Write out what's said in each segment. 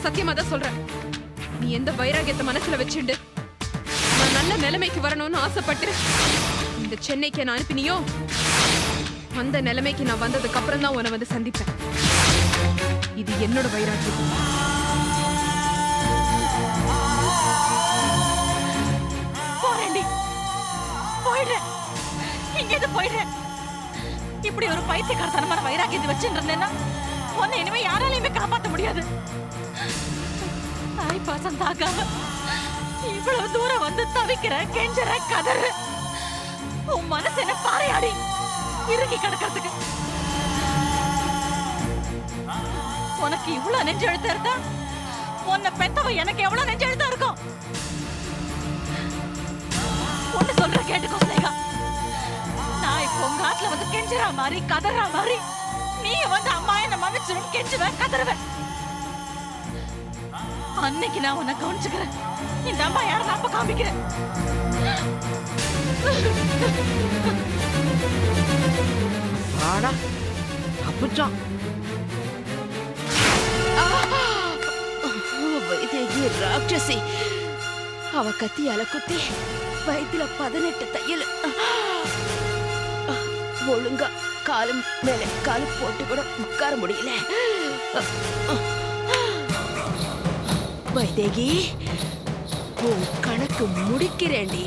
சத்தியமா தான் சொல்றேன். நீ எந்த வைராகியத்தை மனசுல வச்சுண்டு நான் நல்ல நிலைமைக்கு வரணும்னு ஆசைப்பட்டு இந்த சென்னைக்கு நான் அனுப்பினியோ, அந்த நிலைமைக்கு நான் வந்ததுக்கு அப்புறம் தான் உன்னை வந்து சந்திப்பேன். இது என்னோட வைராகியம். இப்படி ஒரு பைத்தியக்காரத்தனமான வைராகியத்தை வச்சுருந்தேன்னா உன்னை இனிமே யாராலையுமே காப்பாற்ற முடியாது. தாய் பாசம் தாக்காம இவ்வளவு தூரம் வந்து தவிக்கிற, கெஞ்சற, கதற உன் மனசு என்ன பாறையாடி இறுகி கிடக்கிறதுக்கு. உனக்கு இவ்வளவு நெஞ்சு எழுத்த இருந்தா உன்னை பெத்தவ எனக்கு எவ்வளவு நெஞ்சு எழுத்தா இருக்கும். ஒண்ணு சொல்ற கேட்டுக்கோ ஸ்னேகா, நான் இப்போ உங்க ஆட்ல வந்து கெஞ்சறா மாதிரி கதறா மாதிரி நீ வந்து அம்மா என்ன மன்னிச்சிரும் கெஞ்சுவேன் கதறுவேன். அன்னைக்கு நான் உன்னை கவனிச்சுக்கிறேன். இந்த அம்மா யாரும் அப்ப காமிக்கிறேன். அப்பச்சான் வைதேகி ராட்சசி. அவ கத்தியால குத்தி வயிற்றுல 18 தையல். ஒழுங்கா காலு மேல காலு போட்டு கூட உட்கார முடியல. வைதேகி, உன் கணக்கு முடிக்கிறேன்டி.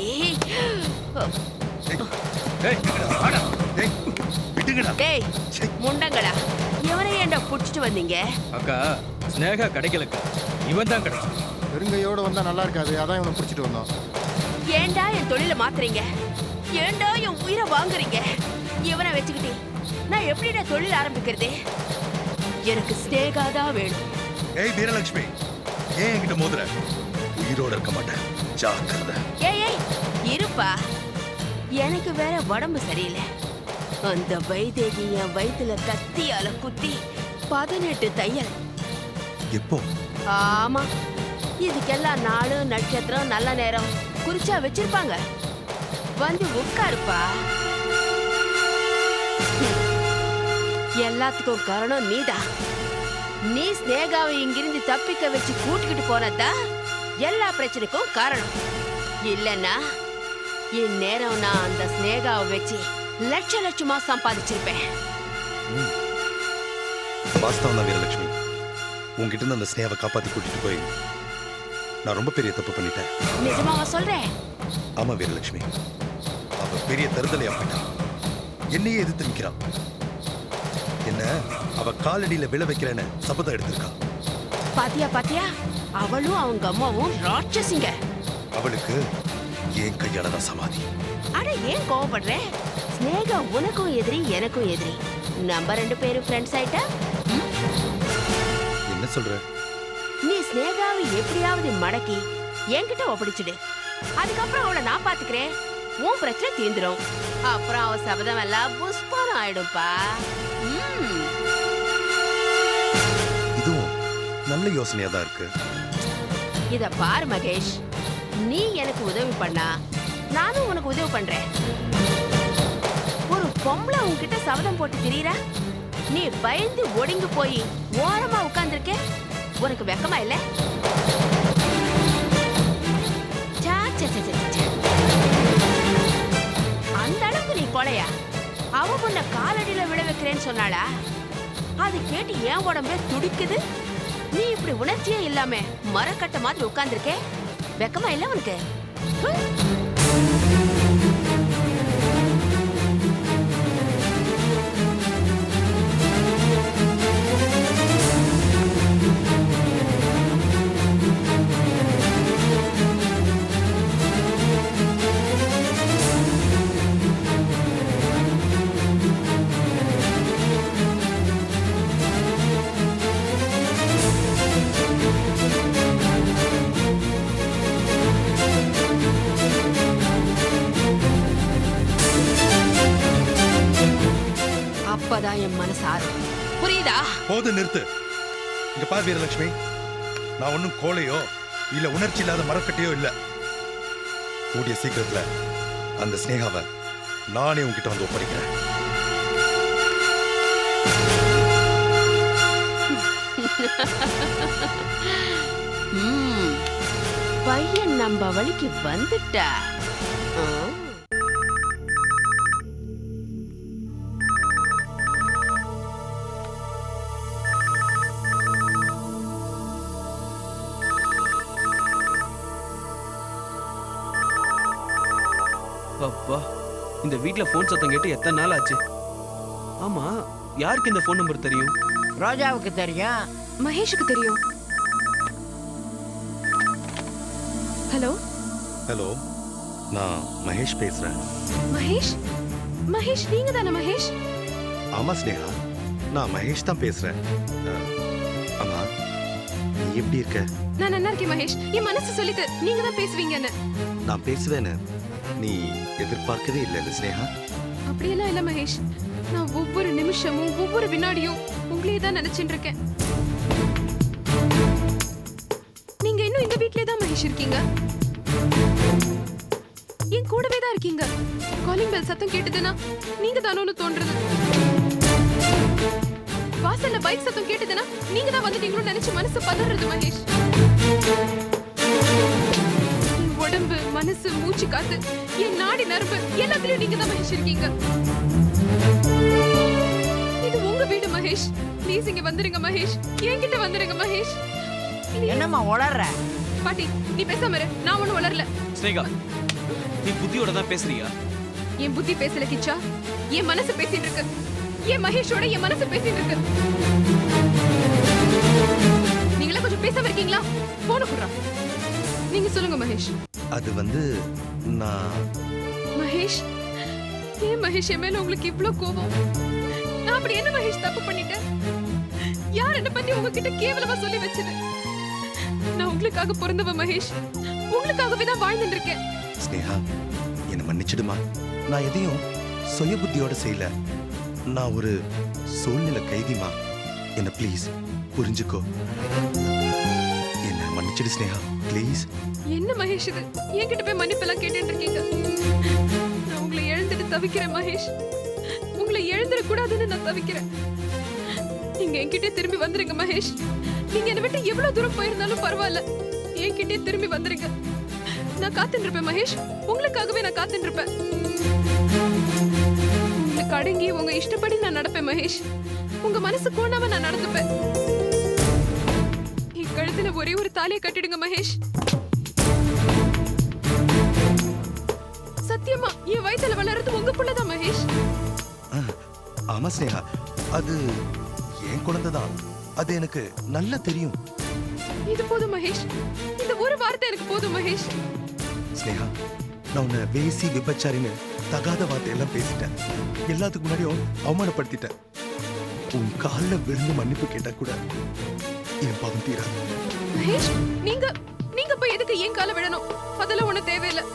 முண்டங்களா, எவனை ஏண்டா புடிச்சிட்டு வந்தீங்க? அக்கா, ஸ்னேகா கிடைக்கலக்கா, இவன் தான் கிடைச்சான். பெருங்கையோட வந்தா நல்லா இருக்காது, அதான் இவனை புடிச்சிட்டு வந்தோம். ஏண்டா என் தொழில மாத்துறீங்க? ஏண்டா என் உயிரை வாங்குறீங்க? இவனை வச்சுக்கிட்டே நான் எப்படிடா தொழில் ஆரம்பிக்கிறது? எனக்கு ஸ்னேகா தான் வேணும். ஏய் வீரலட்சுமி, ஏன் என்கிட்ட மோதுற? உயிரோட இருக்க மாட்டேன், ஜாக்கிரதை. ஏய் இருப்பா, எனக்கு வேற உடம்பு சரியில்லை. அந்த வைதேகி என் வயிற்றுல கத்தியால குத்தி 18 தையல். எப்போ? ஆமா, இதுக்கெல்லாம் நாளு நட்சத்திரம் நல்ல நேரம் குறிச்சா வச்சிருப்பாங்க. வந்து உட்காருப்பா. எல்லாத்துக்கும் காரணம் நீதான். நீ ஸ்னேகாவை இங்கிருந்து தப்பிக்க வச்சு கூட்டிக்கிட்டு போனதா எல்லா பிரச்சனைக்கும் காரணம். இல்லன்னா இந்நேரம் நான் அந்த ஸ்னேகாவை வச்சு லட்சமா சம்பாதிச்சிருப்பேன். வாஸ்தவம் தான் வீரலட்சுமி, உங்ககிட்ட இருந்து அந்த ஸ்னேகாவை காப்பாத்தி கூட்டிட்டு போய் நான் ரொம்ப பெரிய தப்பு பண்ணிட்டேன். நிஜமாவா சொல்றேன்? ஆமா வீரலட்சுமி, அவ பெரிய தருதலையா போயிட்டான். என்னையே எதிர்த்து நிக்கிறான். என்ன அவ காலடியில விழ வைக்கிறேன்னு சபதம் எடுத்திருக்கா. பாத்தியா பாத்தியா, அவளும் அவங்க அம்மாவும் ராட்சசிங்க. அவளுக்கு ஏன் கையால தான் சமாதி. அட ஏன் கோவப்படுற? ஸ்னேகா உனக்கும் எதிரி எனக்கும் எதிரி. நம்ம 2 பேரும் ஃப்ரெண்ட்ஸ் ஆயிட்டா? என்ன சொல்ற? நீ ஸ்னேகாவை எப்படியாவது மடக்கி என்கிட்ட ஒப்படைச்சிடு. அதுக்கப்புறம் அவளை நான் பாத்துக்கிறேன். உன் பிரச்சனை தீந்துரும். அப்புறம் அவ சபதம் எல்லாம் புஷ்பாரம் ஆயிடும்பா. இதுவும் நல்ல யோசனையா தான் இருக்கு. இத பாரு மகேஷ், நீ எனக்கு உதவி பண்ணா நானும் உனக்கு உதவி பண்றேன். ஒரு பொம்பளை உன்கிட்ட சபதம் போட்டு திரியற, நீ பயந்து ஒடுங்கி போய் ஓரமா உட்கார்ந்திருக்க. உனக்கு வெக்கமா இல்ல? அந்த அளவுக்கு நீ கொலையா? அவ உன்னை காலடியில விழ வைக்கிறேன்னு சொன்னாளா? அது கேட்டு ஏன் உடம்பே துடிக்குது. நீ இப்படி உணர்ச்சியே இல்லாம மரக்கட்ட மாதிரி உட்கார்ந்திருக்க. வெக்கமா இல்ல உனக்கு? அப்பதான் என் மனசு ஆறும். புரியுதா? போது நிறுத்து. இங்க பார் வீரலட்சுமி, நான் ஒன்னும் கோலையோ இல்ல உணர்ச்சி இல்லாத மரக்கட்டையோ இல்ல. கூடிய சீக்கிரத்துல அந்த ஸ்னேகாவை நானே உன்கிட்ட வந்து ஒப்படைக்கிறேன். ம், பையன் நம்ம வழிக்கு வந்துட்டா. ஆ. அப்பா, இந்த வீட்ல ஃபோன் சத்தம் கேட்டு எத்தனை நாள் ஆச்சு? ஆமா, யாருக்கு இந்த ஃபோன் நம்பர் தெரியும்? ரோஜாவுக்கு தெரியும். மகேஷுக்கு தெரியும். ஹலோ ஹலோ, நான் மகேஷ் பேசுறேன். மகேஷ், மகேஷ் நீங்க தானே மகேஷ்? ஆமா ஸ்னேகா, நான் மகேஷ் தான் பேசுறேன். ஆமா, நீ எப்படி இருக்க? நான் நல்லா இருக்கேன் மகேஷ். என் மனசு சொல்லிட்டு நீங்க தான் பேசுவீங்கன்னு. நான் பேசுவேன்னு நீ எதிர்பார்க்கவே இல்லை ஸ்னேகா. அப்படியெல்லாம் இல்ல மகேஷ். நான் ஒவ்வொரு நிமிஷமும் ஒவ்வொரு வினாடியும் உங்களையே தான் நினைச்சிட்டு இருக்கேன். நீங்க இன்னும் இந்த வீட்லயே தான் மகேஷ் இருக்கீங்க. என் கூடவே தான் இருக்கீங்க. காலிங் பெல் சத்தம் கேட்டதுன்னா நீங்க தானோன்னு தோன்றது. வாசல்ல பைக் சத்தம் கேட்டதுன்னா நீங்க தான் வந்துட்டீங்களோ நினைச்சு மனசு பதறது மகேஷ். என் உடம்பு, மனசு, மூச்சு காத்து, என் நாடி நரம்பு எல்லாத்துலயும் நீங்க தான் மகேஷ் இருக்கீங்க. இது உங்க வீடு மகேஷ். ப்ளீஸ் இங்க வந்துருங்க மகேஷ். என்கிட்ட வந்துருங்க மகேஷ். என்னம்மா உளர்ற? பாட்டி நீ பேசாம இரு. நான் ஒண்ணும் வளரல. ஸ்னேகா, நீ புத்தியோட தான் பேசுறியா? என் புத்தி பேசல கிச்சா. என் மனசு பேசிட்டு இருக்கு. என் மகேஷோட என் மனசு பேசிட்டு இருக்கு. நீங்களே கொஞ்சம் பேசாம இருக்கீங்களா? போன குடுறா. நீங்க சொல்லுங்க மகேஷ். அது வந்து நான் மகேஷ், ஏன் மகேஷ் என் மேல உங்களுக்கு இவ்ளோ கோபம்? நான் அப்படி என்ன மகேஷ் தப்பு பண்ணிட்டேன்? யார் என்ன பத்தி உங்ககிட்ட கேவலமா சொல்லி வச்சது? நான் உங்களுக்காக பிறந்தவ மகேஷ். உங்களுக்காகவே தான் வாழ்ந்துட்டு இருக்கேன். ஸ்னேகா, என்னை மன்னிச்சிடுமா. நான் எதையும் சுய புத்தியோட செய்யல. நான் ஒரு சூழ்நிலை கைதிமா. என்ன ப்ளீஸ் புரிஞ்சுக்கோ. என்ன மன்னிச்சிடு ஸ்னேகா, ப்ளீஸ். என்ன மகேஷ் இது? என்கிட்ட போய் மன்னிப்பெல்லாம் கேட்டுட்டு இருக்கீங்க. நான் உங்களை இழந்துட்டு தவிக்கிறேன் மகேஷ். உங்களை இழந்துட கூடாதுன்னு நான் தவிக்கிறேன். நீங்க என்கிட்ட திரும்பி வந்துருங்க மகேஷ். நீங்க என்னை விட்டு எவ்வளவு தூரம் போயிருந்தாலும் பரவாயில்ல. என்கிட்ட திரும்பி வந்துருங்க. நான் காத்துட்டு இருப்பேன் மகேஷ். உங்களுக்காகவே நான் காத்துட்டு இருப்பேன். உங்களுக்கு அடங்கி உங்க இஷ்டப்படி நான் நடப்பேன் மகேஷ். உங்க மனசு கோணாம நான் நடந்துப்பேன். என் கழுத்துல ஒரே ஒரு தாலியை கட்டிடுங்க மகேஷ். சத்தியமா என் வயசுல வளர்றது உங்க புள்ளதான் மகேஷ். ஆமா ஸ்னேகா, அது என் குழந்தை தான். அது எனக்கு நல்லா தெரியும். இது போதும் மகேஷ். இந்த ஒரு வார்த்தை எனக்கு போதும் மகேஷ். ஸ்னேகா, நான் உன்னை வேசி விபச்சாரின்னு தகாத வார்த்தையெல்லாம் பேசிட்டேன். எல்லாத்துக்கு முன்னாடியும் அவமானப்படுத்திட்டேன். உன் காலில் விழுந்து மன்னிப்பு கேட்டா கூட என் பாவம் தீராது. மகேஷ், நீங்க நீங்க போய் எதுக்கு ஏன் காலை விழணும்? அதெல்லாம் ஒண்ணு தேவையில்லை.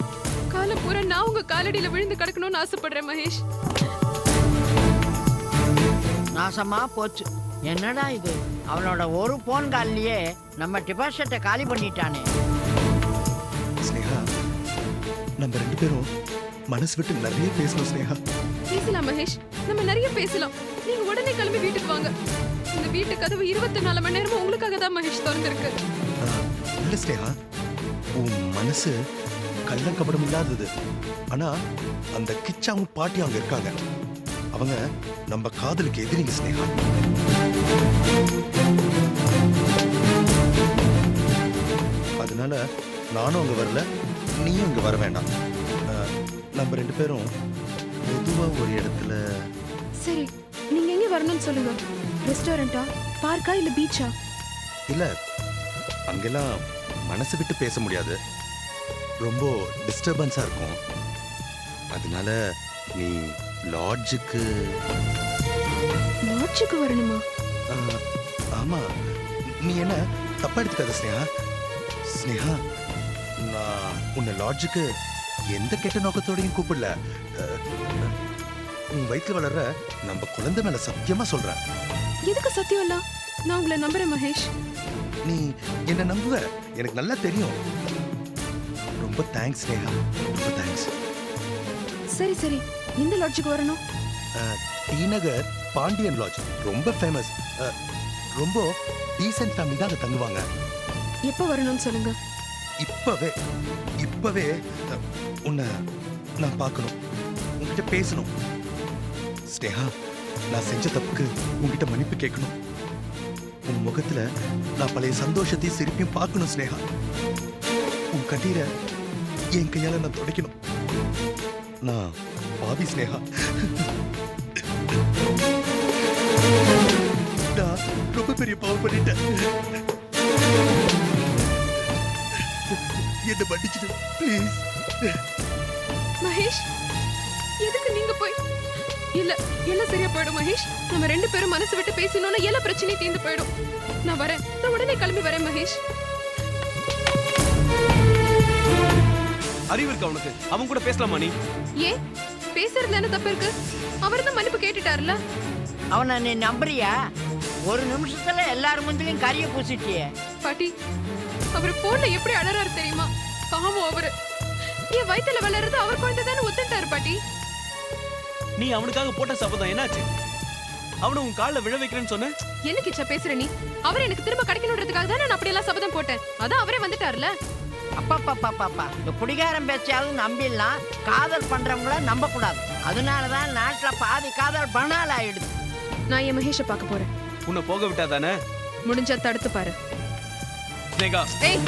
காலம் பூரா நான் உங்க காலடியில விழுந்து கிடக்கணும்னு ஆசைப்படுறேன் மகேஷ். நாசமா போச்சு. என்னடா இது? அவனோட ஒரு போன் கால்லையே நம்ம டிபாசிட்டை காலி பண்ணிட்டானே. ஸ்னேகா, நம்ம ரெண்டு பேரும் மனசு விட்டு நிறைய பேசணும் ஸ்னேகா. பேசலாம் மகேஷ். நம்ம நிறைய பேசலாம். நீங்க உடனே கிளம்பி வீட்டுக்கு வாங்க. இந்த வீட்டு கதவு 24 மணி நேரமும் உங்களுக்காக தான் மகேஷ் திறந்திருக்கு. இல்ல ஸ்னேகா, உன் மனசு கள்ளம் கபடம் இல்லாதது. ஆனா அந்த கிச்சாவும் பாட்டியும் அங்க இருக்காங்க. அவங்க நம்ம காதலுக்கு எதிரிங்க ஸ்னேகா. அதனால நானும் அங்க வரல, நீயும் இங்க வர வேண்டாம். நம்ம ரெண்டு பேரும் பொதுவா ஒரு இடத்துல. சரி, நீங்க எங்க வரணும்னு சொல்லுங்க. ரெஸ்டாரண்டா, பார்க்கா இல்ல பீச்சா? இல்ல, அங்கெல்லாம் மனசு விட்டு பேச முடியாது. ரொம்ப டிஸ்டர்பன்ஸா இருக்கும். அதனால நீ லாட்ஜுக்கு. லாட்ஜுக்கு வரணுமா? ஆமா, நீ என்ன தப்பா எடுத்துக்காத ஸ்னேகா. ஸ்னேகா, நான் உன்னை லாட்ஜுக்கு எந்த கெட்ட நோக்கத்தோடையும் கூப்பிடல. உன் வயிற்று வளர்ற நம்ம குழந்தை மேல சத்தியமா சொல்றேன். எதுக்கு சத்தியம் இல்ல? நான் உங்களை நம்புறேன் மகேஷ். நீ என்ன நம்புவ, எனக்கு நல்லா தெரியும். ரொம்ப தேங்க்ஸ் ஸ்னேகா, ரொம்ப தேங்க்ஸ். சரி சரி, எந்த லாட்ஜுக்கு வரணும்? டி நகர் பாண்டியன் லாட்ஜ் ரொம்ப ஃபேமஸ். ரொம்ப டீசன்ட் ஃபேமிலி தான் அங்க தங்குவாங்க. எப்போ வரணும்னு சொல்லுங்க. இப்பவே உன்னை நான் பார்க்கணும், உன்கிட்ட பேசணும். ஸ்னேகா, நான் செஞ்ச தப்புக்கு உன்கிட்ட மன்னிப்பு கேட்கணும். உன் முகத்துல நான் பழைய சந்தோஷத்தையும் சிரிப்பையும் பார்க்கணும் ஸ்னேகா. உன் கண்ணீரை என் கையால நான் துடைக்கணும். நான் பாவி ஸ்னேகா. நான் ரொம்ப பெரிய பாவம் பண்ணிட்டேன். என்ன மன்னிச்சிடு ப்ளீஸ். மகேஷ், எதுக்கு நீங்க போய்? இல்ல, எல்லாம் சரியா போயிடும் மகேஷ். நம்ம 2 பேரும் மனசு விட்டு பேசினோம்னா எல்லா பிரச்சனையும் தீர்ந்து போயிடும். நான் வரேன், நான் உடனே கிளம்பி வரேன் மகேஷ். அறிவு இருக்கா உனக்கு? அவன் கூட பேசலாமா நீ? ஏன் பேசுறதுல என்ன தப்பு இருக்கு? அவர் தான் மன்னிப்பு கேட்டுட்டாருல. அவனை நீ நம்புறியா? ஒரு நிமிஷத்துல எல்லாரும் முந்திலையும் கரிய பூசிட்டியே. பாட்டி, அவர் போன்ல எப்படி அழறாரு தெரியுமா? பாவம் அவரு. என் வயித்துல வளர்றது அவர் குழந்தை தானே ஒத்துட்டாரு பாட்டி. நீ அவனுக்காக போட்ட சபதம் என்னாச்சு? அவனை உன் காலில் விழ வைக்கிறேன்னு சொன்ன. என்ன கிச்சா பேசுற நீ? அவர் எனக்கு திரும்ப கிடைக்கணுன்றதுக்காக தானே நான் அப்படி எல்லாம் சபதம் போட்டேன். அதான் அவரே வந்துட்டாருல. அப்பா இந்த குடிகாரம் பேச்சாலும் நம்பிடலாம், காதல் பண்றவங்கள நம்ப கூடாது. அதனாலதான் நாட்டுல பாதி காதல் பணால் ஆயிடுது. நான் என் மகேஷை பார்க்க போறேன். உன்னை போக விட்டா தானே? முடிஞ்சா தடுத்து பாரு. ஸ்னேகா, ஏய்,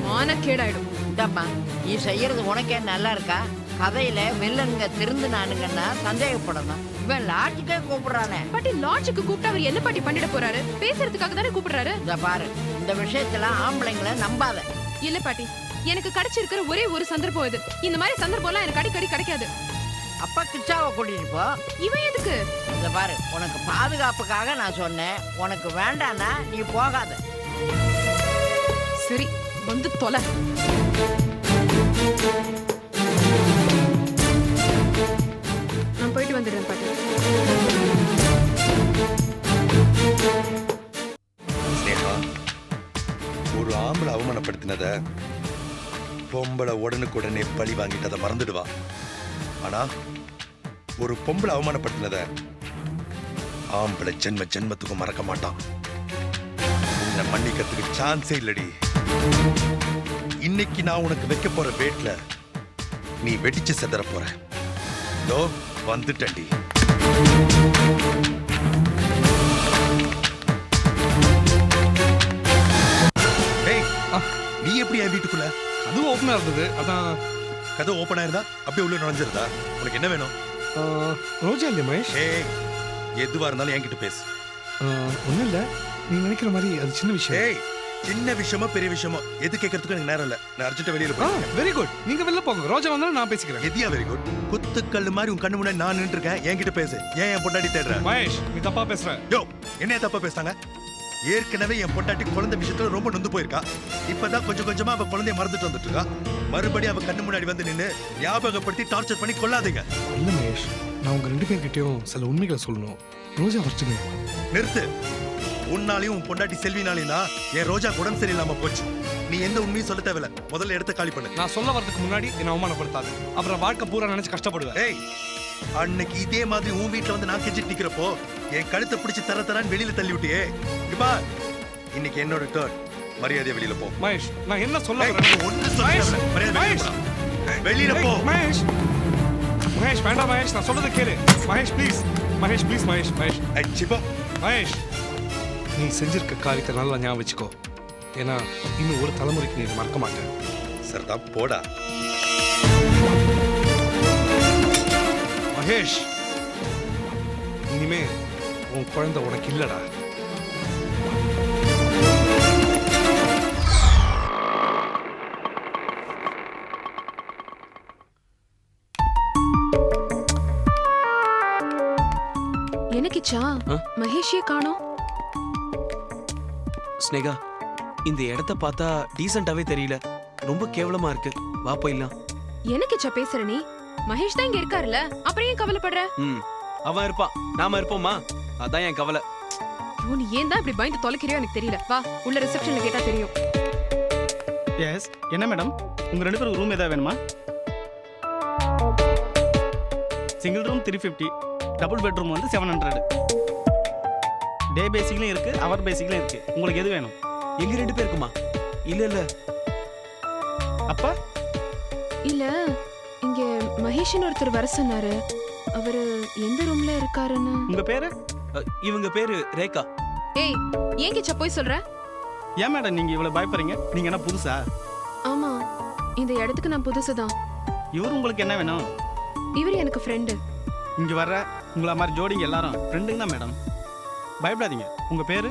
மானக்கேடாயிடும். இந்தம்மா, நீ செய்யறது உனக்கே நல்லா இருக்கா? கதையில வில்லனுங்க திருந்துனானுங்கன்னா சந்தேகப்படணும். இவன் லாட்ஜுக்கே கூப்பிடுறானே. பாட்டி, லாட்ஜுக்கு கூப்பிட்டு அவர் என்ன பாட்டி பண்ணிட போறாரு? பேசுறதுக்காக தானே கூப்பிடுறாரு. இந்த பாரு, இந்த விஷயத்துல ஆம்பளைங்களை நம்பாத. இல்ல பாட்டி, எனக்கு கிடைச்சிருக்கிற ஒரே ஒரு சந்தர்ப்பம் இது. இந்த மாதிரி சந்தர்ப்பம்லாம் எனக்கு அடிக்கடி கிடைக்காது. அப்பா கிச்சாவை கூட்டிட்டு போ. இவன் எதுக்கு? இந்த பாரு, உனக்கு பாதுகாப்புக்காக நான் சொன்னேன். உனக்கு வேண்டானா நீ போகாத. சரி, வந்து தொலை. நான் போயிட்டு வந்துடுறேன் பாட்டி. ஸ்னேகா, ஒரு ஆம்பளை அவமானப்படுத்தினத பொம்பளை உடனுக்குடனே பழி வாங்கிட்டதை மறந்துடுவா. ஆனா ஒரு பொம்பளை அவமானப்படுத்தினத ஆம்பளை ஜென்மத்துக்கும் மறக்க மாட்டான். உன்னை மன்னிக்கிறதுக்கு சான்ஸே இல்லடி. இன்னைக்கு நான் உனக்கு வைக்க போற வேட்ல நீ வெடிச்சு செதற போற. தோ வந்துட்டடி. நீ எப்படி என் வீட்டுக்குள்ள? அதுவும் ஓப்பனா இருந்தது. அதான் கதை ஓப்பனா இருந்தா அப்படியே உள்ள நுழைஞ்சிருந்தா. உனக்கு என்ன வேணும்? ரோஜா இல்லையா மகேஷ்? ஏய், எதுவா இருந்தாலும் என்கிட்ட பேசு. ஒன்றும் இல்லை, நீ நினைக்கிற மாதிரி அது சின்ன விஷயம். ஏய், சின்ன விஷயமோ பெரிய விஷயமோ எது கேட்கறதுக்கு எனக்கு நேரம் இல்லை. நான் அர்ஜென்ட்டா வெளியில போறேன். வெரி குட், நீங்க வெளில போங்க. ரோஜா வந்தாலும் நான் பேசிக்கிறேன். எதியா வெரி குட்? குத்துக்கல்லு மாதிரி உன் கண்ணு முன்னாடி நான் நின்று இருக்கேன். என்கிட்ட பேசு. ஏன் என் பொண்டாட்டி தேடுற? மகேஷ், நீ தப்பா பேசுற. யோ, என்ன தப்பா பேசுறாங்க? ஏற்கனவே என் பொண்டாட்டி குழந்தை விஷயத்துல ரொம்ப நொந்து போயிருக்கா. இப்பதான் கொஞ்சம் கொஞ்சமா அவ குழந்தைய மறந்துட்டு வந்துட்டு இருக்கா. மறுபடியும் அவ கண்ணு முன்னாடி வந்து நின்று ஞாபகப்படுத்தி டார்ச்சர் பண்ணி கொள்ளாதீங்க. இல்ல மகேஷ், நான் உங்க 2 பேர்கிட்டயும் சில உண்மைகளை சொல்லணும். ரோஜா ஃபர்ஸ்ட் நிறுத்து. உன்னாலையும் உன் பொண்டாட்டி செல்வினாலையும் தான் என் ரோஜா உடம்பு சரியில்லாம போச்சு. நீ எந்த உண்மையும் சொல்ல தேவையில்ல. முதல்ல இடத்த காலி பண்ணு. நான் சொல்ல வரதுக்கு முன்னாடி என்ன அவமானப்படுத்தாது. அப்புறம் வாழ்க்கை பூரா நினைச்சு கஷ்டப்படுவேன். ஏய், அன்னைக்கு இதே மாதிரி உன் வீட்டுல வந்து நான் கெஞ்சிட்டு நிக்கிறப்போ என் கழுத்தை பிடிச்சி தரன்னு வெளியில தள்ளி விட்டியே. இப்பா, இன்னைக்கு என்னோட டர்ன். மரியாதையா வெளியில போ. மகேஷ், நான் என்ன சொல்ல வரேன்? ஒன்னு சொல்ல. மரியாதை வெளியில போ. மகேஷ், மகேஷ் வேண்டாம் மகேஷ், நான் சொல்றதை கேளு. மகேஷ் ப்ளீஸ், மகேஷ் ப்ளீஸ், மகேஷ் மகேஷ் சிப்போ. மகேஷ், நீ செஞ்சிருக்க காரியத்தை நல்லா ஞாபகம் வச்சுக்கோ. ஏன்னா இன்னும் ஒரு தலைமுறைக்கு நீ மறக்க மாட்டேன். சரிதான், போடா. மகேஷ், இனிமே உன் குழந்தை உனக்கு இல்லடா. எனக்குச்சா மகேஷே காணோம். ஸ்னேகா, இந்த இடத்த பார்த்தா டீசென்ட்டாவே தெரியல. ரொம்ப கேவலமா இருக்கு. வா போயிடலாம். எனக்குச்சா பேசுற நீ? மகேஷ் தான் இங்க இருக்காருல்ல, அப்புறம் ஏன் கவலைப்படுற? அவன் இருப்பான், நாம இருப்போமா? அதான் என் கவலை. நீ ஏன் தான் இப்படி பயந்து தொலைக்கிறியோ எனக்கு தெரியல. வா, உள்ள ரிசப்ஷன்ல கேட்டா தெரியும். எஸ், என்ன மேடம், உங்க 2 பேருக்கு ரூம் ஏதாவது வேணுமா? சிங்கிள் ரூம் 350, டபுள் பெட்ரூம் வந்து 700. டே பேசிக்லையும் இருக்கு, அவர் பேசிக்லையும் இருக்கு. உங்களுக்கு எது வேணும்? எங்க 2 பேருக்குமா? இல்ல இல்ல. அப்பா இல்ல இங்க மகேஷ்னு ஒருத்தர் வர சொன்னாரு. அவரு எந்த ரூம்ல இருக்காருன்னு. உங்க பேரு? இவங்க பேரு ரேகா. ஏய் ஏன் கிச்சா போய் சொல்ற? ஏன் மேடம் நீங்க இவ்வளவு பயப்படுறீங்க? நீங்க என்ன புதுசா? ஆமா இந்த இடத்துக்கு நான் புதுசுதான். இவர் உங்களுக்கு என்ன வேணும்? இவர் எனக்கு ஃப்ரெண்டு. இங்க வர்ற உங்களை மாதிரி ஜோடிங்க எல்லாரும் ஃப்ரெண்டுங்க தான் மேடம். பயப்படாதீங்க. உங்க பேரு?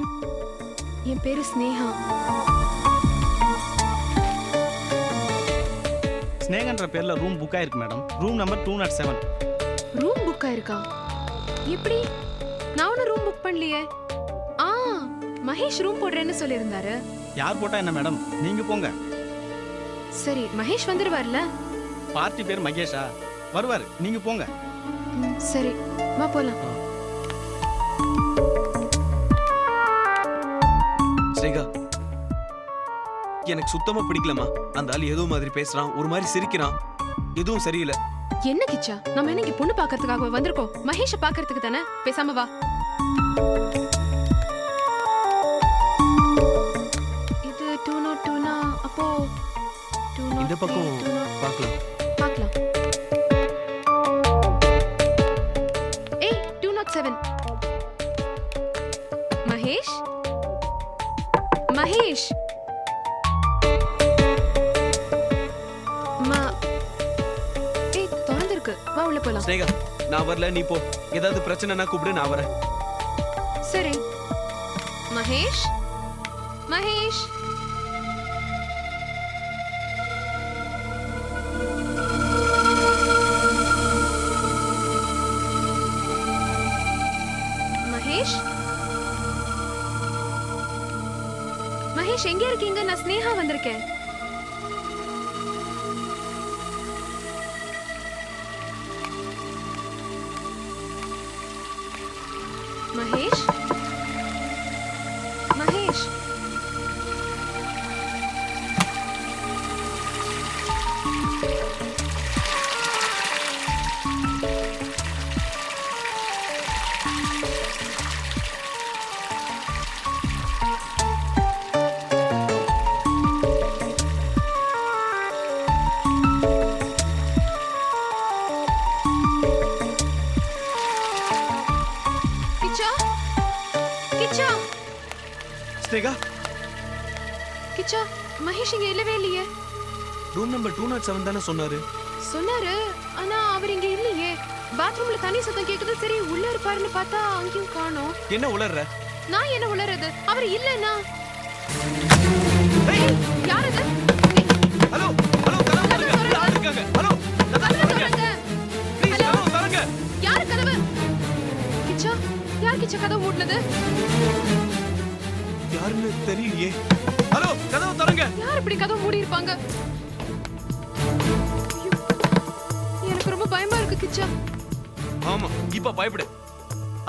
என் பேரு ஸ்னேகா. ஸ்னேகன்ற பேர்ல ரூம் புக் ஆயிருக்கு madam. Room number 207. Room book ஆயிருக்கா? எப்படி? நான் ஒன்னும் ரூம் புக் பண்ணலையே. ஆ மகேஷ் ரூம் போடுறேன்னு சொல்லியிருந்தாரு. யார் போட்டா என்ன மேடம்? நீங்க போங்க. சரி மகேஷ் வந்துருவார்ல? பார்ட்டி பேர் மகேஷா? வருவாரு, நீங்க போங்க. சரி வா போலாம். ஸ்னேகா, எனக்கு சுத்தமா பிடிக்கலமா. அந்த ஆள் ஏதோ மாதிரி பேசுறான், ஒரு மாதிரி சிரிக்கிறான். எதுவும் சரியில்லை. என்ன கிச்சா, நம்ம என்ன இங்க பொண்ணு பாக்கிறதுக்காக வந்திருக்கோம்? மகேஷ பாக்கிறதுக்கு தானே. பேசாம வா. இது 202னா அப்போ 203, இந்த பக்கம் 204. பார்க்கலாம். பார்க்கலாம். ஏய் 207. மகேஷ் மகேஷ் திறந்திருக்கு. வா உள்ள போலாம். ஸ்னேகா, நான் வரல, நீ போ. ஏதாவது பிரச்சனைனா கூப்பிடு, நான் வரேன். சரி. மகேஷ் மகேஷ் மகேஷ் மகேஷ் எங்க இருக்கீங்க? நான் ஸ்னேகா வந்திருக்கேன். மகேஷ் மகேஷ் ஸ்னேகா, கிச்சா மகேஷ் இங்க இல்லவே இல்லையே. ரூம் நம்பர் 207 தானே சொன்னாரு. சொன்னாரு, ஆனா அவர் இங்க இல்லையே. பாத்ரூம்ல தண்ணி சத்தம் கேக்குது. சரி உள்ள இருப்பாருன்னு பார்த்தா அங்கேயும் காணோம். என்ன உளறற? நான் என்ன உளறது? அவர் இல்லன்னா. யார் அது? ஹலோ ஹலோ, கதவு திறங்க. யார் இருக்காங்க? ஹலோ கதவு திறங்க. ப்ளீஸ் கதவு திறங்க. யார் கதவு? கிச்சா, யார் கிச்சா கதவு மூடுனது? யாருன்னு தெரியலையே. ஹலோ கதவு திறங்க. யார் இப்படி கதவு மூடி இருப்பாங்க? எனக்கு ரொம்ப பயமா இருக்கு கிச்சா. ஆமா, இப்ப பயப்படு.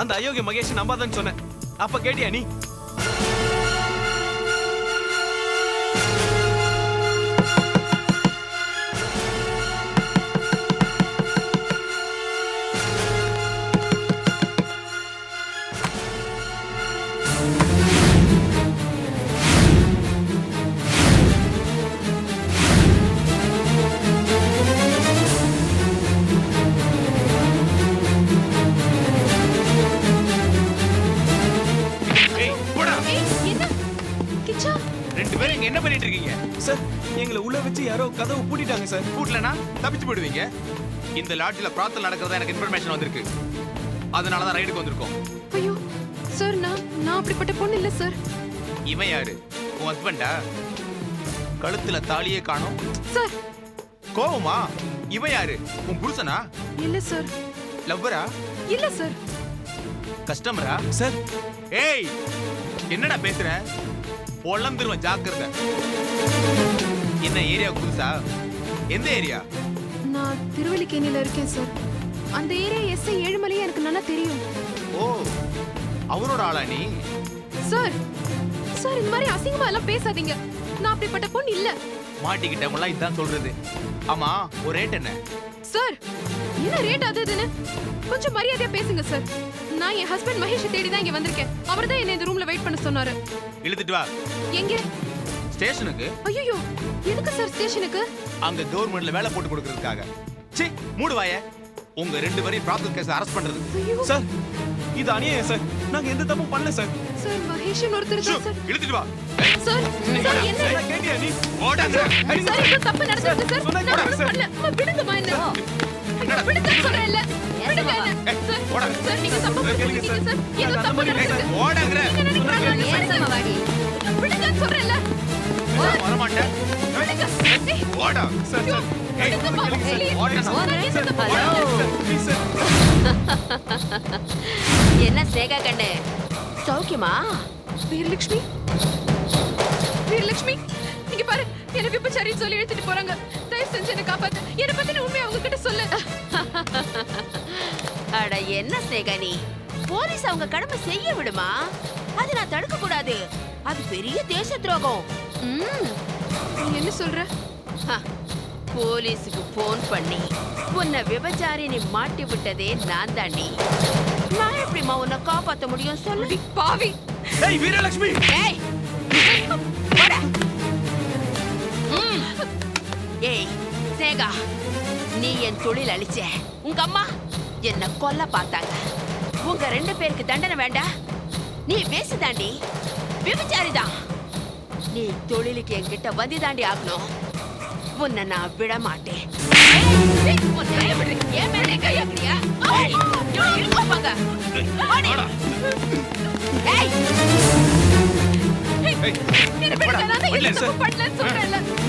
அந்த அயோக்கிய மகேஷ் நம்பாதன்னு சொன்னேன். அப்ப கேட்டியா நீ? என்ன பண்ணிட்டு இருக்கீங்க சார்? எங்களை உள்ள வச்சு யாரோ கதவு பூட்டிட்டாங்க சார். பூட்டலனா தப்பிச்சு போயிடுவீங்க. இந்த லாட்ஜ்ல பிரார்த்தனை நடக்கிறதா எனக்கு இன்ஃபர்மேஷன் வந்திருக்கு. அதனால தான் ரைடுக்கு வந்திருக்கோம். ஐயோ சார், நான் அப்படிப்பட்ட பொண்ணு இல்ல சார். இவன் யாரு? உன் ஹஸ்பண்டா? கழுத்துல தாலியே காணோம் சார். கோவமா? இவன் யாரு? உன் புருஷனா? இல்ல சார். லவ்வரா? இல்ல சார். கஸ்டமரா? சார். ஏய், என்னடா பேசுற? பொழந்துருவன், ஜாக்கிரதை. என்ன ஏரியா புதுசா? எந்த ஏரியா? நான் திருவல்லிக்கேணியில இருக்கேன் சார். அந்த ஏரியா எஸ்ஐ ஏழுமலையே எனக்கு நல்லா தெரியும். ஓ, அவரோட ஆளா நீ? சார் சார், இந்த மாதிரி அசிங்கமா எல்லாம் பேசாதீங்க. நான் அப்படிப்பட்ட பொண்ணு இல்ல. மாட்டிக்கிட்டவங்களாம் இதான் சொல்றது. ஆமா, ஒரு ரேட் என்ன? சார் என்ன ரேட் அது இதுன்னு கொஞ்சம் மரியாதையா பேசுங்க சார். நான் என் ஹஸ்பண்ட் மகேஷ் தேடி தான் இங்க வந்திருக்கேன். அவர் தான் என்ன இந்த ரூம்ல வெயிட் பண்ண சொன்னாரு. இழுத்துட்டு வா எங்க? ஸ்டேஷனுக்கு. ஐயோ எதுக்கு சார் ஸ்டேஷனுக்கு? அங்க கவர்மெண்ட்ல வேலை போட்டு கொடுக்கறதுக்காக. சீ மூடு வாயே. உங்க ரெண்டு பேரையும் ப்ராப்ளம் கேஸ் அரெஸ்ட் பண்றது. சார் இது அநியாயம் சார். நாங்க எந்த தப்பும் பண்ணல சார். சார் மகேஷ் ஒருத்தர் தான் சார். இழுத்துட்டு வா. சார் சார் என்ன? கேட்டியா நீ? ஓடாங்க. சார் இது தப்பு நடந்துருக்கு சார். நான் ஒண்ணும் பண்ணல. அம்மா விடுங்கம்மா என்ன. விடுங்க சொல்றேன்ல. விடுங்க என்ன. சார் சார் நீங்க தப்பு பண்ணிருக்கீங்க சார். ஏதோ தப்பு நடந்துருக்கு. ஓடாங்க. ஏசமா வாடி. விடுங்க சொல்றேன்ல. வர மாட்டேன். விடுங்க. ஓடா. சார் சார் விடுங்கம்மா. Please sir. என்ன சேகா கண்ணு சௌக்கியமா? வீரலட்சுமி வீரலட்சுமி நீங்க பாரு என்ன விபச்சாரின்னு சொல்லி இழுத்துட்டு போறாங்க. தயவு செஞ்சு என்ன காப்பாத்து. என்ன பத்தின உண்மையை அவங்க கிட்ட சொல்லு. அட என்ன சேகா நீ? போலீஸ் அவங்க கடமை செய்ய விடுமா? அது நான் தடுக்க கூடாது. அது பெரிய தேச துரோகம். நீ என்ன சொல்ற? போலீஸுக்கு போன் பண்ணி உன்னை விபச்சாரி நீ மாட்டி விட்டதே நான் தாண்டி. நான் எப்படிமா உன்னை காப்பாத்த முடியும் சொல்லு பாவி. ஏய் வீரலட்சுமி. ஏய் போடா. ஏய் சேகா நீ என் தொழில் அழிச்ச. உங்க அம்மா என்ன கொல்ல பார்த்தாங்க. உங்க ரெண்டு பேருக்கு தண்டனை வேண்டாம். நீ பேசு தாண்டி விபச்சாரிதான். நீ தொழிலுக்கு என்கிட்ட வந்து தாண்டி ஆகணும். உன்னை நான் விட மாட்டேன்.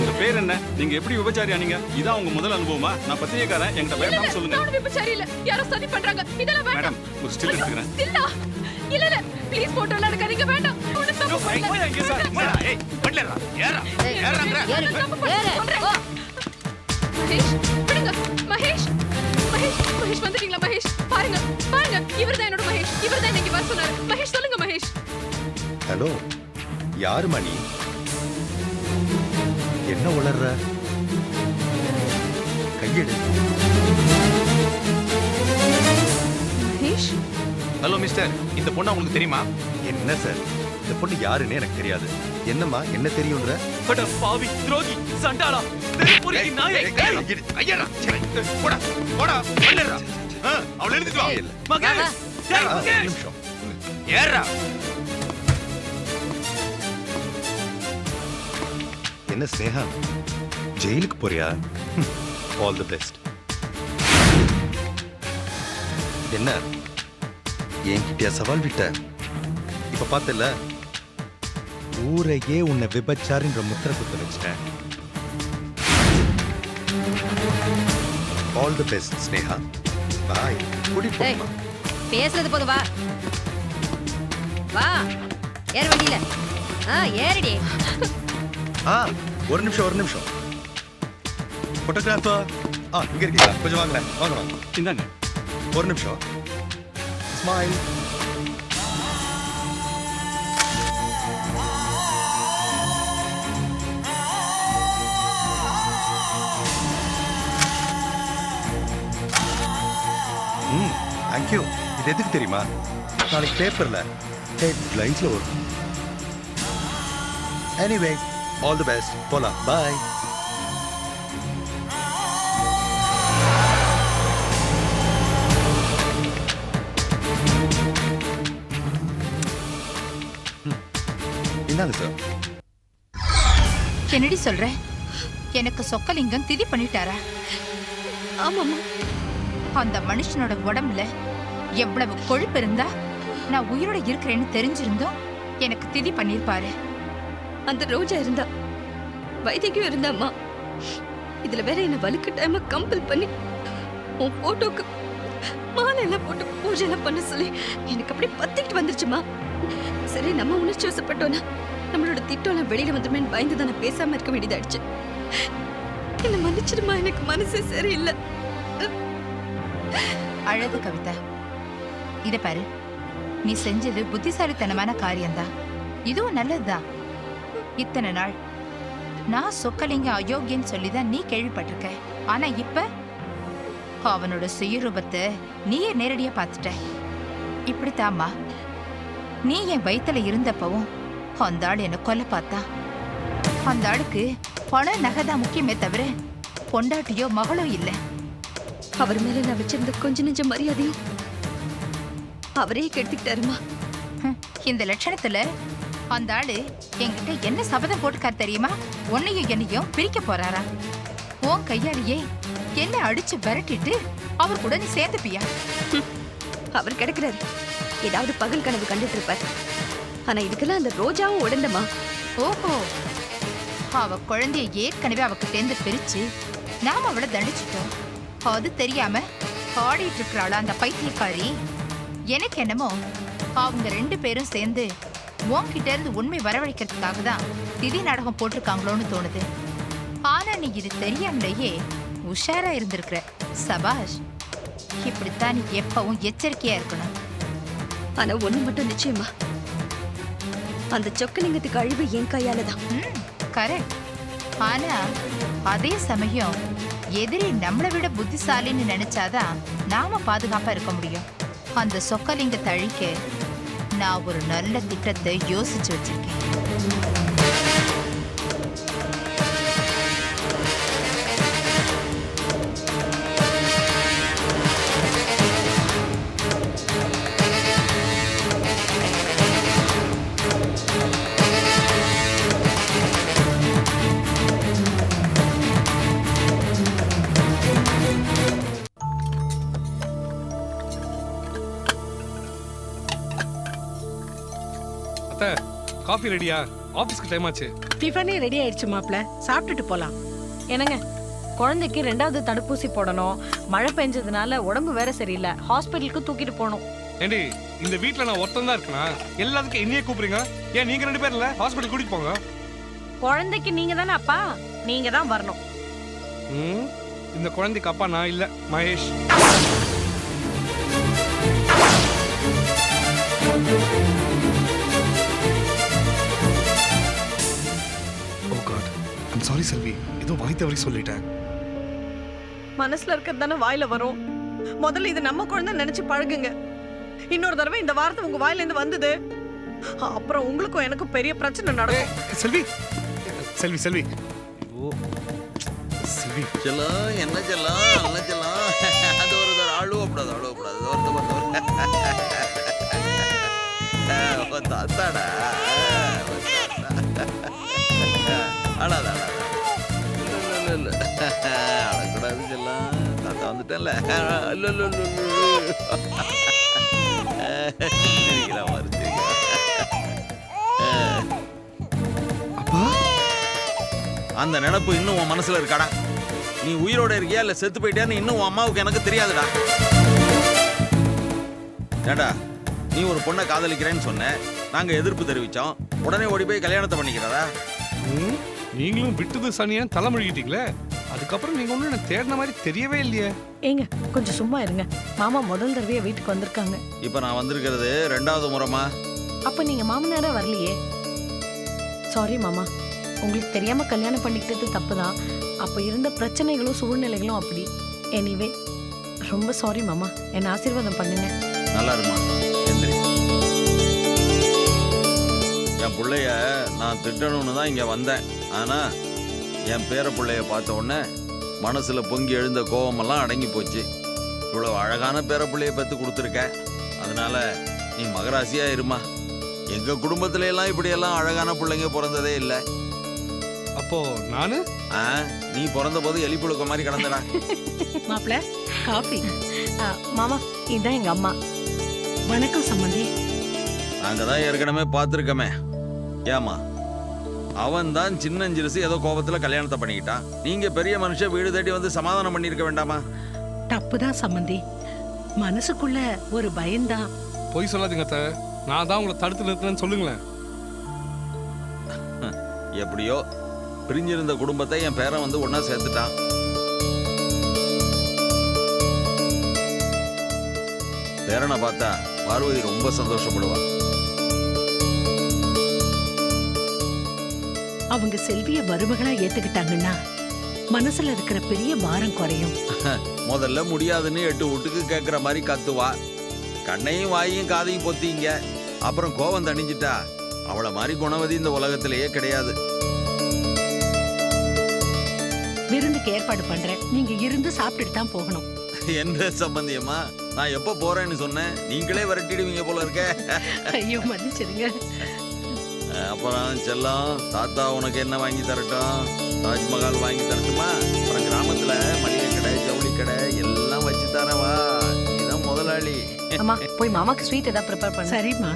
உங்க பேர் என்ன? நீங்க எப்படி விபச்சாரியா? நீங்க இதான் உங்க முதல் அனுபவமா? நான் பத்திரிகைக்காரன், என்கிட்ட பயப்படாம சொல்லுங்க. நான் விபச்சாரி இல்ல. யாரோ சதி பண்றாங்க. இதெல்லாம் வேண்டாம். மேடம் ஒரு ஸ்டில் எடுத்துக்கிறேன். ஸ்டில்லா? இல்ல இல்ல ப்ளீஸ் போட்டோல எடுக்காதீங்க. வேண்டாம். ஒண்ணு தப்பு பண்ணல. ஏய் பண்ணலடா. ஏறா. ஏறாங்கற. மகேஷ் விடுங்க. மகேஷ் மகேஷ் மகேஷ் வந்துட்டீங்களா? மகேஷ் பாருங்க பாருங்க. இவர்தான் என்னோட மகேஷ். இவர்தான் இன்னைக்கு வர சொன்னாரு. மகேஷ் சொல்லுங்க மகேஷ். ஹலோ யாரு மணி? என்ன உளர்ற? கையெடு. மகேஷ் ஹலோ மிஸ்டர், இந்த பொண்ணு உங்களுக்கு தெரியுமா? என்ன சார் இந்த பொண்ணு யாருன்னு எனக்கு தெரியாது. என்னம்மா என்ன தெரியும்ன்ற? அட பாவி துரோகி சண்டாளா தெருப்புரி நாயே. ஐயடா. போடா போடா பண்ணலடா. அவள எழுதிட்டு வா. மகேஷ். டேய் ஒரு மகேஷ். நிமிஷம். ஏறா. என்ன ஸ்னேகா ஜெயிலுக்கு போறியா? All the best. என்ன என்கிட்ட சவால் விட்ட? இப்ப பார்த்தல ஊரையே உன்னை விபச்சாரின்ற முத்திர குத்த வச்சிட்டேன். All the best Sneha. Bye. கூட்டிட்டு போமா. பேசுறது போதும் வா. வா ஏறு வண்டியில. ஏறிடி. ஒரு நிமிஷம். போட்டோகிராஃபர் இங்க இருக்கீங்களா? கொஞ்சம் வாங்களேன். வாங்க. இந்தாங்க. ஒரு நிமிஷம். ஸ்மைல். தேங்க்யூ. இது எதுக்கு தெரியுமா? நாளைக்கு பேப்பர்ல ஹெட்லைன்ஸ்ல வரும். Anyway all the best. போலாம். பாய். இந்தாங்க சார். என்னடி சொல்ற? எனக்கு சொக்கலிங்கம் திதி பண்ணிட்டாரா? ஆமாமா. அந்த மனுஷனோட உடம்புல எவ்வளவு கொழுப்பு இருந்தா நான் உயிரோட இருக்கிறேன்னு தெரிஞ்சிருந்தோம் எனக்கு திதி பண்ணிருப்பாரு. அந்த ரோஜா இருந்தா, வைத்தியம் இருந்தாம்மா. இதுல வேற என்ன வலுக்கட்டாயமா கம்பல் பண்ணி உன் போட்டோக்கு மாலை எல்லாம் போட்டு பூஜை எல்லாம் பண்ண சொல்லி எனக்கு அப்படி பத்திட்டு வந்துருச்சுமா. சரி நம்ம உணர்ச்சி வசப்பட்டோன்னா நம்மளோட திட்டம் வெளியில வந்துருமேன்னு பயந்து தான் நான் பேசாம இருக்க வேண்டியதாயிடுச்சு. என்ன மன்னிச்சிடுமா, எனக்கு மனசே சரியில்லை. அழகு கவிதா, இத பாரு, நீ செஞ்சது புத்திசாலித்தனமான காரியம்தான். இதுவும் நல்லதுதான். இத்தனை நாள் நான் சொக்கலிங்க அயோக்கியன்னு சொல்லிதான் நீ கேள்விப்பட்டிருக்க. ஆனா இப்ப அவனோட சுயரூபத்தை நீயே நேரடியா பார்த்துட்ட. இப்படித்தாம்மா, நீ என் வயித்துல இருந்தப்பவும் அந்த ஆள் என்ன கொல்ல பார்த்தா. அந்த ஆளுக்கு பண நகைதான் முக்கியமே தவிர பொண்டாட்டியோ மகளோ இல்ல. அவர் மேல நான் வச்சிருந்த கொஞ்ச நெஞ்ச மரியாதையும் அவரே கெடுத்துக்கிட்டாருமா. இந்த லட்சணத்துல அந்த ஆளு என்கிட்ட என்ன சபதம் போட்டுக்கார் தெரியுமா? உன்னையும் என்னையும் பிரிக்க போறாரா? உன் கையாலேயே என்ன அடிச்சு விரட்டிட்டு அவர் கூட நீ சேர்ந்துப்பியா? அவர் கிடக்குறாரு, ஏதாவது பகல் கனவு கண்டுட்டு இருப்பார். ஆனா இதுக்கெல்லாம் அந்த ரோஜாவும் உடந்தமா. ஓஹோ, அவ குழந்தைய ஏற்கனவே அவகிட்டேந்து பிரிச்சு நாம அவளை தண்டிச்சிட்டோம். அது தெரியாம ஆடிட்டு இருக்கிறாளா அந்த பைத்தியக்காரி? எனக்கு என்னமோ அவங்க 2 பேரும் சேர்ந்து உன்கிட்ட இருந்து உண்மை வரவழைக்கிறதுக்காக தான் திதி நாடகம் போட்டிருக்காங்களோன்னு தோணுது. ஆனா நீ இது தெரியாமலேயே உஷாரா இருந்திருக்கிற. சபாஷ். இப்படித்தான் நீ எப்பவும் எச்சரிக்கையா இருக்கணும். ஆனா ஒண்ணு மட்டும் நிச்சயமா, அந்த சொக்கலிங்கத்துக்கு அழிவு என் கையால தான். கரெக்ட். ஆனா அதே சமயம் எதிரி நம்மளை விட புத்திசாலின்னு நினைச்சாதான் நாம பாதுகாப்பா இருக்க முடியும். அந்த சொக்கலிங்கத்தை அழிக்க நான் ஒரு நல்ல திட்டத்தை யோசிச்சு வச்சிருக்கேன். காஃபி ரெடியா? ஆபீஸ்க்கு டைம் ஆச்சு. டிஃபனே ரெடி ஆயிடுச்சு மாப்ள, சாப்பிட்டுட்டு போலாம். என்னங்க, குழந்தைக்கு 2வது தடுப்பூசி போடணும். மழை பெஞ்சதுனால உடம்பு வேற சரியில்லை, ஹாஸ்பிட்டலுக்கு தூக்கிட்டு போகணும். ஏண்டி, இந்த வீட்ல நான் ஒருத்தன் தான் இருக்கேனா? எல்லாத்துக்கும் என்னையே கூப்பிடுறீங்க. ஏன் நீங்க 2 பேர் இல்ல ஹாஸ்பிட்டல் கூட்டிட்டு போங்க. குழந்தைக்கு நீங்க தானே அப்பா, நீங்க தான் வரணும். இந்த குழந்தைக்கு அப்பா நான் இல்ல, மகேஷ். சாரி செல்வி, ஏதோ வாய் தவறி சொல்லிட்டேன். மனசுல இருக்கிறது தானே வாயில வரும். முதல்ல இது நம்ம குழந்தை நினைச்சு பழகுங்க. இன்னொரு தடவை இந்த வார்த்தை உங்க வாயில இருந்து வந்தது, அப்புறம் உங்களுக்கும் எனக்கும் பெரிய பிரச்சனை நடக்கும். செல்வி செல்வி செல்வி ஓ செல்வி செல்லம், என்ன செல்லம், நல்ல செல்லம். அது ஒரு அழுவப்படாது, தாத்தாடா. அழாத அழக்கூடாது செல்லம், தாத்தா வந்துட்டேன்ல. அந்த நினைப்பு இன்னும் உன் மனசுல இருக்காடா? நீ உயிரோட இருக்கியா இல்ல செத்து போயிட்டியான்னு இன்னும் உன் அம்மாவுக்கு எனக்கு தெரியாதுடா. ஏண்டா, நீ ஒரு பொண்ணை காதலிக்கிறேன்னு சொன்ன, நாங்க எதிர்ப்பு தெரிவிச்சோம், உடனே ஓடி போய் கல்யாணத்தை பண்ணிக்கிறதா? நீங்களும் விட்டது சனியா தலைமொழிக்கிட்டீங்களே, அதுக்கப்புறம் நீங்க ஒன்றும் எனக்கு தேடின மாதிரி தெரியவே இல்லையே. ஏங்க கொஞ்சம் சும்மா இருங்க, மாமா முதல் தடவையா வீட்டுக்கு வந்திருக்காங்க. இப்ப நான் வந்திருக்கிறது 2வது முறைமா. அப்ப நீங்க மாமனாரா வரலையே. சாரி மாமா, உங்களுக்கு தெரியாம கல்யாணம் பண்ணிக்கிட்டது தப்புதான். அப்ப இருந்த பிரச்சனைகளும் சூழ்நிலைகளும் அப்படி. எனிவே ரொம்ப சாரி மாமா, என்ன ஆசீர்வாதம் பண்ணுங்க. நல்லா இருமா, எந்திரி. என் பிள்ளைய நான் திட்டணும்னு தான் இங்க வந்தேன். ஆனா என் பேர பிள்ளைய பார்த்த உடனே மனசுல பொங்கி எழுந்த கோபமெல்லாம் அடங்கி போச்சு. இவ்வளவு அழகான பேர பிள்ளைய பெற்று கொடுத்துருக்க, அதனால நீ மகராசியா இருமா. எங்க குடும்பத்துல எல்லாம் இப்படியெல்லாம் அழகான பிள்ளைங்க பிறந்ததே இல்லை. அப்போ நானு நீ பிறந்த போது எலி புழுக்க மாதிரி கிடந்தடா. மாப்ள, காஃபி. மாமா, இதான் எங்க அம்மா. வணக்கம் சம்பந்தி. நாங்க தான் ஏற்கனவே பார்த்துருக்கோமே. ஏமா, அவன் தான் சின்னஞ்சிறுசு ஏதோ கோபத்துல கல்யாணத்தை பண்ணிக்கிட்டான். நீங்க பெரிய மனுஷன் வீடு தேடி வந்து சமாதானம் பண்ணிருக்க வேண்டாமா? தப்புதான் சம்பந்தி, மனசுக்குள்ள ஒரு பயம்தான். பொய் சொல்லாதீங்க அத்தை, நான் தான் உங்களை தடுத்து நிறுத்தினேன்னு சொல்லுங்களேன். எப்படியோ பிரிஞ்சிருந்த குடும்பத்தை என் பேரன் வந்து ஒன்னா சேர்த்துட்டான். பேரனை பார்த்தா பார்வதி ரொம்ப சந்தோஷப்படுவா. அவங்க செல்விய மருமகளா ஏத்துக்கிட்டாங்கன்னா மனசுல இருக்கிற பெரிய பாரம் குறையும். முதல்ல முடியாதுன்னு 8 வீட்டுக்கு கேட்குற மாதிரி கத்துவா. கண்ணையும் வாயையும் காதையும் பொத்திங்க. அப்புறம் கோவம் தணிஞ்சிட்டா அவளை மாதிரி குணவதி இந்த உலகத்திலேயே கிடையாது. விருந்துக்கு ஏற்பாடு பண்றேன், நீங்க இருந்து சாப்பிட்டுட்டு தான் போகணும். என்ன சம்பந்தியம்மா, நான் எப்ப போறேன்னு சொன்னேன், நீங்களே விரட்டிடுவீங்க போல இருக்க. ஐயோ மன்னிச்சிருங்க. அப்புறம் செல்லம், தாத்தா உனக்கு என்ன வாங்கி தரட்டும்? தாஜ்மஹால் வாங்கி தரட்டுமா? அப்புறம் கிராமத்துல மளிகை கடை, ஜவுளி கடை எல்லாம் வச்சு தரவா? நீதான் முதலாளி. அம்மா போய் மாமாக்கு ஸ்வீட் ஏதாவது ப்ரிப்பேர் பண்ண. சரிம்மா.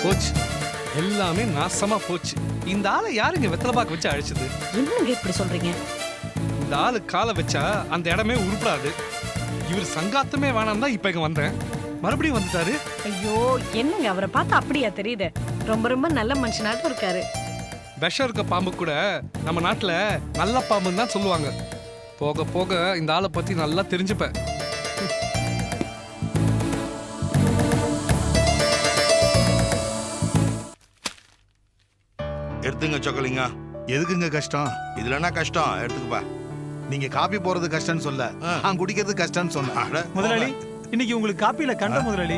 போச்சு, எல்லாமே நாசமா போச்சு. இந்த ஆளை யாருங்க வெத்தலை பாக்கு வச்சு அழிச்சது? என்னங்க இப்படி சொல்றீங்க? இந்த ஆளு காலை வச்சா அந்த இடமே உருப்படாது. இவர் சங்காத்தமே வேணாம் தான் இப்ப இங்க வந்தேன், மறுபடியும் வந்துட்டாரு. ஐயோ என்னங்க அவரை பார்த்தா அப்படியா தெரியுது? ரொம்ப ரொம்ப நல்ல மனுஷனாட்டும் இருக்காரு. விஷம் இருக்க பாம்பு கூட நம்ம நாட்டுல நல்ல பாம்புன்னு தான் சொல்லுவாங்க. போக போக இந்த ஆளை பத்தி நல்லா தெரிஞ்சுப்பேன். எடுத்துங்க சொக்கலிங்க. எதுக்குங்க கஷ்டம்? இதுல என்ன கஷ்டம்? எடுத்துக்கப்பா. நீங்க காப்பி போறது கஷ்டம்னு சொல்ல, நான் குடிக்கிறது கஷ்டம்னு சொன்னேன். முதலாளி, இன்னைக்கு உங்களுக்கு காப்பியில கண்ட முதலாளி.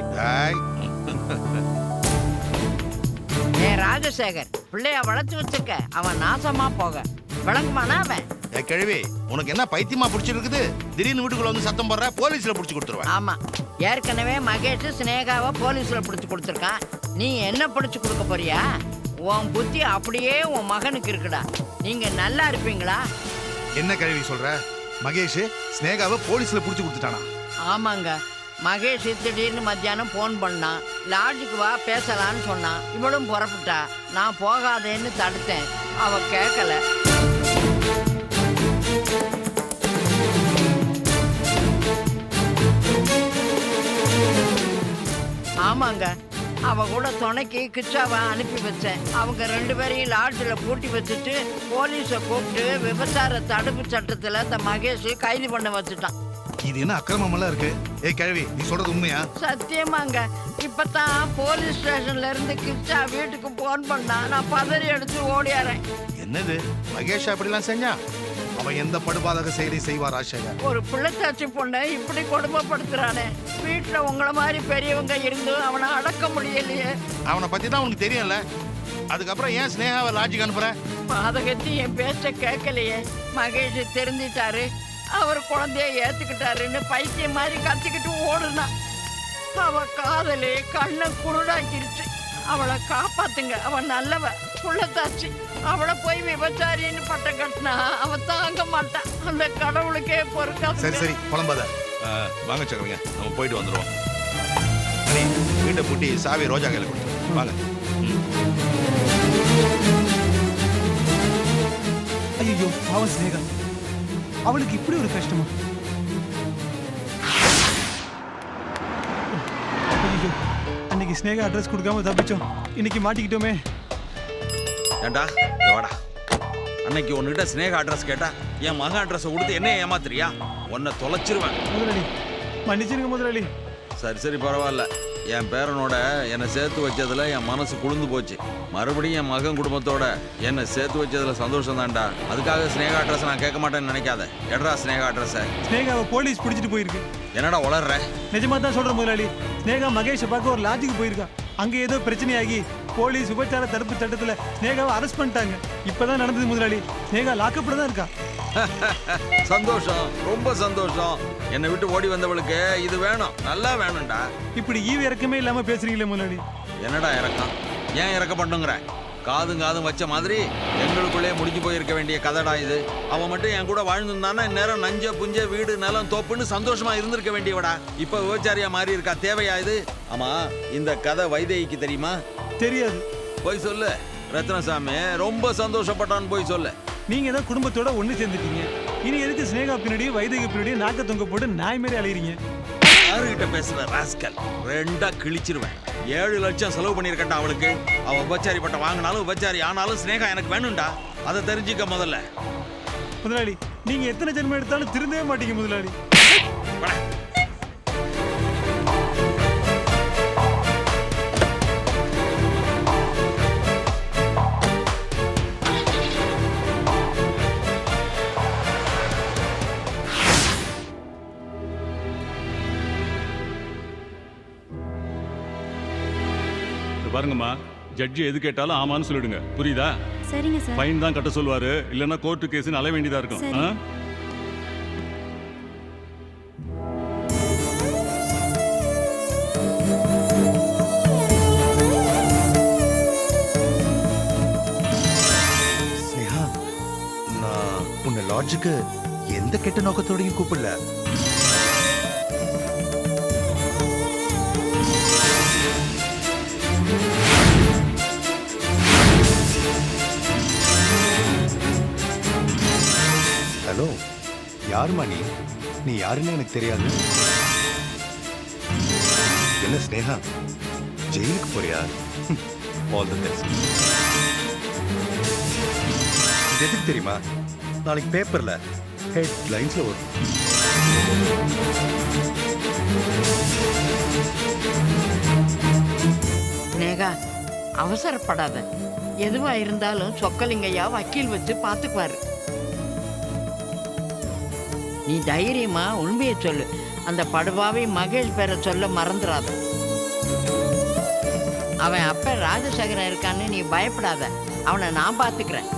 ராஜசேகர், பிள்ளைய வளர்த்து வச்சிருக்க, அவன் நாசமா போக விளங்குமானா அவன்? கிழவி, உனக்கு என்ன பைத்தியமா பிடிச்சிருக்குது? திடீர்னு வீட்டுக்குள்ள வந்து சத்தம் போடுற, போலீஸ்ல பிடிச்சி கொடுத்துருவேன். ஆமா, ஏற்கனவே மகேஷ் ஸ்னேகாவை போலீஸ்ல பிடிச்சு கொடுத்துருக்கான். நீ என்ன பிடிச்சு கொடுக்க போறியா? உன் புத்தி அப்படியே உன் மகனுக்கு இருக்குடா. நீங்க நல்லா இருப்பீங்களா? என்ன கிழவி சொல்ற? மகேஷ் ஸ்னேகாவை போலீஸ்ல பிடிச்சு கொடுத்துட்டானா? ஆமாங்க, மகேஷ் திடீர்னு மத்தியானம் போன் பண்ணான். லாட்ஜுக்கு வா பேசலான்னு சொன்னான். இவளும் புறப்பட்டா. நான் போகாதேன்னு தடுத்தேன், அவ கேட்கல. ஆமாங்க, அவ கூட துணைக்கு கிச்சாவை அனுப்பி வச்சேன். அவங்க 2 பேரையும் லாட்ஜில் பூட்டி வச்சுட்டு போலீஸை கூப்பிட்டு விபச்சார தடுப்பு சட்டத்தில் இந்த மகேஷ் கைது பண்ண வச்சுட்டான். இது என்ன அக்கிரமமெல்லாம் இருக்கு? கிழவி, நீ சொல்றது உண்மையா? சத்தியமாங்க, இப்பதான் போலீஸ் ஸ்டேஷன்ல இருந்து கிச்சா வீட்டுக்கு போன் பண்ணா. நான் பதறி அடிச்சு ஓடியாரேன். என்னது, மகேஷ் அப்படிலாம் செஞ்சா? அவன் எந்த படுபாதக செயலை செய்வார் ராஜசேகர்? ஒரு பிள்ளைத்தாச்சி பொண்ணை இப்படி கொடுமைப்படுத்துறானே. வீட்டுல உங்களை மாதிரி பெரியவங்க இருந்து அவனை அடக்க முடியலையே. அவனை பத்தி தான் உனக்கு தெரியும்ல, அதுக்கப்புறம் ஏன் ஸ்னேகாவை லாட்ஜுக்கு அனுப்புற? பாதகத்தி என் பேச்ச கேட்கலையே. மகேஷ் தெரிஞ்சிட்டாரு, அவர் குழந்தைய ஏத்துக்கிட்டாருன்னு பைத்தியம் மாதிரி கத்திக்கிட்டு ஓடுனா. அவ காதலே கண்ணை குருடாக்கிருச்சு. அவளை காப்பாத்துங்க, அவன் நல்லவ புள்ளத்தாச்சு. அவளை போய் விபச்சாரின்னு பட்டம் கட்டினா அவ தாங்க மாட்டான். அந்த கடவுளுக்கே பொறுக்காது. சரி சரி, புலம்பாத. வாங்க சக்கரங்க, நம்ம போயிட்டு வந்துடுவோம். வீட்டை பூட்டி சாவி ரோஜா கையில கொடுத்து வாங்க. ஐயோ பாவம் ஸ்னேகா, அவளுக்கு இப்படி ஒரு கஷ்டமா? ஐயோ, அன்னைக்கு ஸ்னேகா அட்ரஸ் கொடுக்காம தப்பிச்சோம், இன்னைக்கு மாட்டிக்கிட்டோமே. ஏண்டா வாடா, அன்னைக்கு உன்கிட்ட ஸ்னேகா அட்ரஸ் கேட்டா என் மகன் அட்ரஸை கொடுத்து என்ன ஏமாத்துறியா? உன்னை தொலைச்சிருவேன். முதலாளி மன்னிச்சிருங்க முதலாளி. சரி சரி பரவாயில்ல, என் பேரனோட என்னை சேர்த்து வச்சதுல என் மனசு குளிர்ந்து போச்சு. மறுபடியும் என் மகன் குடும்பத்தோட என்னை சேர்த்து வச்சதுல சந்தோஷம் தான்டா. அதுக்காக ஸ்னேகா அட்ரஸ் நான் கேட்க மாட்டேன்னு நினைக்காத. எட்ரா ஸ்னேகா அட்ரஸை. ஸ்னேகாவை போலீஸ் பிடிச்சிட்டு போயிருக்கு. என்னடா உளர்ற? நிஜமா தான் சொல்றேன் முதலாளி. ஸ்னேகா மகேஷை பார்க்க ஒரு லாட்ஜுக்கு போயிருக்கா. அங்க ஏதோ பிரச்சனையாகி போலீஸ் விபச்சார தடுப்பு சட்டத்துல ஸ்னேகாவை அரெஸ்ட் பண்ணிட்டாங்க. இப்பதான் நடந்தது முதலாளி. ஸ்னேகா லாக்கப்ல தான் இருக்கா. சந்தோஷம், ரொம்ப சந்தோஷம். என்னை விட்டு ஓடி வந்தவளுக்கு இது வேணும், நல்லா வேணும்டா. இப்படி ஈவு இறக்கமே இல்லாம பேசுறீங்களே முதலாளி. என்னடா இறக்கம்? ஏன் இறக்க பண்ணுங்கிற? காதும் காதும் வச்ச மாதிரி எங்களுக்குள்ளே முடிஞ்சு போயிருக்க வேண்டிய கதடா இது. அவன் மட்டும் என் கூட வாழ்ந்துருந்தானா இந்நேரம் நஞ்ச புஞ்ச வீடு நிலம் தோப்புன்னு சந்தோஷமா இருந்திருக்க வேண்டியவடா. இப்ப விபச்சாரியா மாறி இருக்கா, தேவையா இது? ஆமா, இந்த கதை வைதேகிக்கு தெரியுமா? தெரியாது. போய் சொல்லு. ரத்னசாமி ரொம்ப சந்தோஷப்பட்டான்னு போய் சொல்லு. நீங்க தான் குடும்பத்தோட ஒண்ணு சேர்ந்துட்டீங்க. இனி எதுக்கு ஸ்னேகா பின்னாடி வைதேகி பின்னாடி நாக்க தொங்க போட்டு நாய் மாதிரி அலையிறீங்க? யாருகிட்ட பேசுற ராஸ்கல்? ரெண்டா கிழிச்சிருவேன். 7 லட்சம் செலவு பண்ணிருக்கட்டா அவளுக்கு. அவ விபச்சாரி பட்டம் வாங்கினாலும் விபச்சாரி ஆனாலும் ஸ்னேகா எனக்கு வேணும்டா. அதை தெரிஞ்சுக்க முதல்ல. முதலாளி, நீங்க எத்தனை ஜென்மம் எடுத்தாலும் திருந்தவே மாட்டீங்க முதலாளி. பாருங்கம்மா, ஜட்ஜி எது கேட்டாலும் ஆமான்னு சொல்லிடுங்க, புரியுதா? சரிங்க சார். ஃபைன் தான் கட்ட சொல்லுவாரு, இல்லைன்னா கோர்ட்டு கேஸ்னு அலைய வேண்டியதா இருக்கும். சரி. ஆ? ஸ்னேகா, நான் உன்னை லாட்ஜுக்கு எந்த கெட்ட நோக்கத்தோடையும் கூப்பிடல. ஹலோ, யாருமா நீ? நீ யாருன்னு எனக்கு தெரியாது. என்ன ஸ்னேகா, ஜெயிலுக்கு போறியா? All the best. இது எதுக்கு தெரியுமா? நாளைக்கு பேப்பர்ல ஹெட் லைன்ஸ்ல வரும். நேகா, அவசரப்படாத. எதுவா இருந்தாலும் சொக்கலிங்கையா வக்கீல் வச்சு பாத்துக்குவாரு. நீ தைரியமா உண்மையை சொல்லு. அந்த படுபாவை மகேஷ் பேரை சொல்ல மறந்துடாத. அவன் அப்ப ராஜசேகரன் இருக்கான்னு நீ பயப்படாத. அவனை நான் பாத்துக்கிறேன்.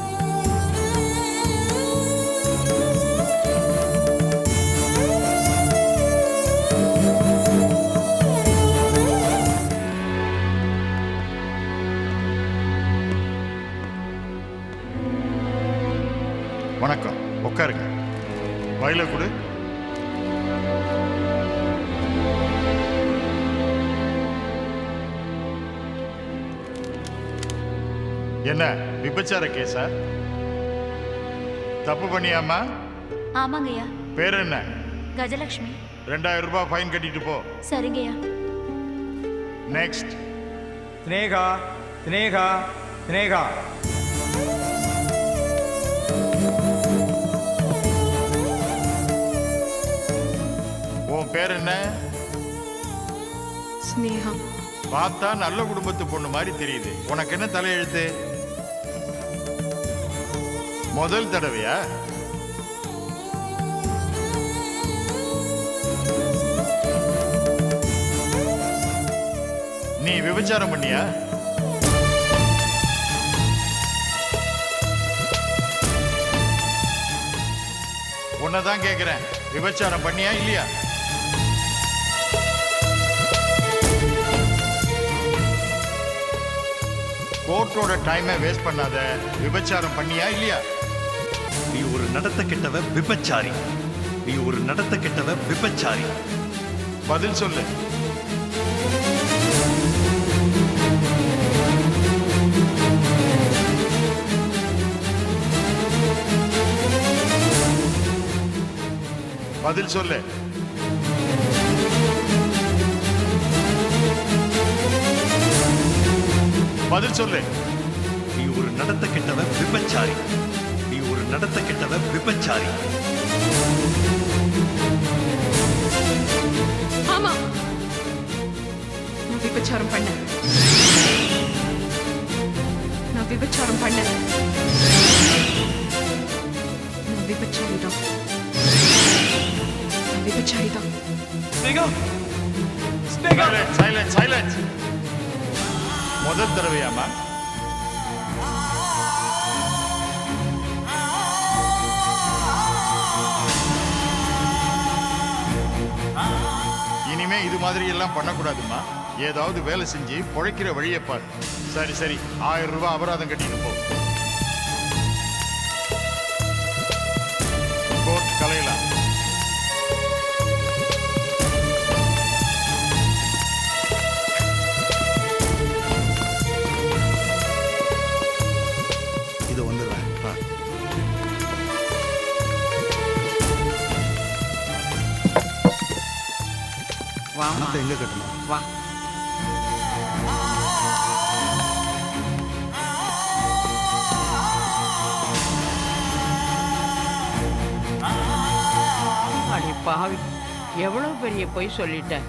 வணக்கம், உட்காருங்க. வயல கொடு. என்ன விபச்சார கேஸா? தப்பு பண்ணியாமா? ஆமாங்கய்யா. பேர் என்ன? கஜலட்சுமி. 2000 ரூபாய் ஃபைன் கட்டிட்டு போ. சரிங்கய்யா. நெக்ஸ்ட். ஸ்னேகா, ஸ்னேகா, ஸ்னேகா. உன் பேர் என்ன? ஸ்னேகா. பார்த்தா நல்ல குடும்பத்து பொண்ணு மாதிரி தெரியுது. உனக்கு என்ன தலையெழுத்து? முதல் தடவையா? நீ விபச்சாரம் பண்ணியா? உன்னதான் கேக்குறேன், விபச்சாரம் பண்ணியா இல்லையா? கோர்ட்டோட டைமை வேஸ்ட் பண்ணாத. விபச்சாரம் பண்ணியா இல்லையா? நீ ஒரு நடத்த கெட்டவ விபச்சாரி. நீ ஒரு நடத்த கெட்டவ விபச்சாரி. பதில் சொல்லு. பதில் சொல்லு. பதில் சொல்லு. நீ ஒரு நடத்த கெட்டவ விபச்சாரி. நீ ஒரு நடத்த கெட்டவ விபச்சாரி. ஆமா, நான் விபச்சாரம் பண்ணேன். நான் விபச்சாரம் பண்ணேன். நான் விபச்சாரிதான். நான் விபச்சாரிதான். ஸ்னேகா, ஸ்னேகா. Silence, silence. முதல் தடவையாமா? இனிமே இது மாதிரி எல்லாம் பண்ணக்கூடாதுமா. ஏதாவது வேலை செஞ்சு பொழைக்கிற வழியை பாரு. சரி சரி, 1000 ரூபாய் அபராதம் கட்டிட்டு போ. கோர்ட் கலையலாம். இது வந்துடுறேன். பணத்தை எங்க கட்டணும்? வா. அடி பாவி, எவ்வளவு பெரிய பொய் சொல்லிட்ட.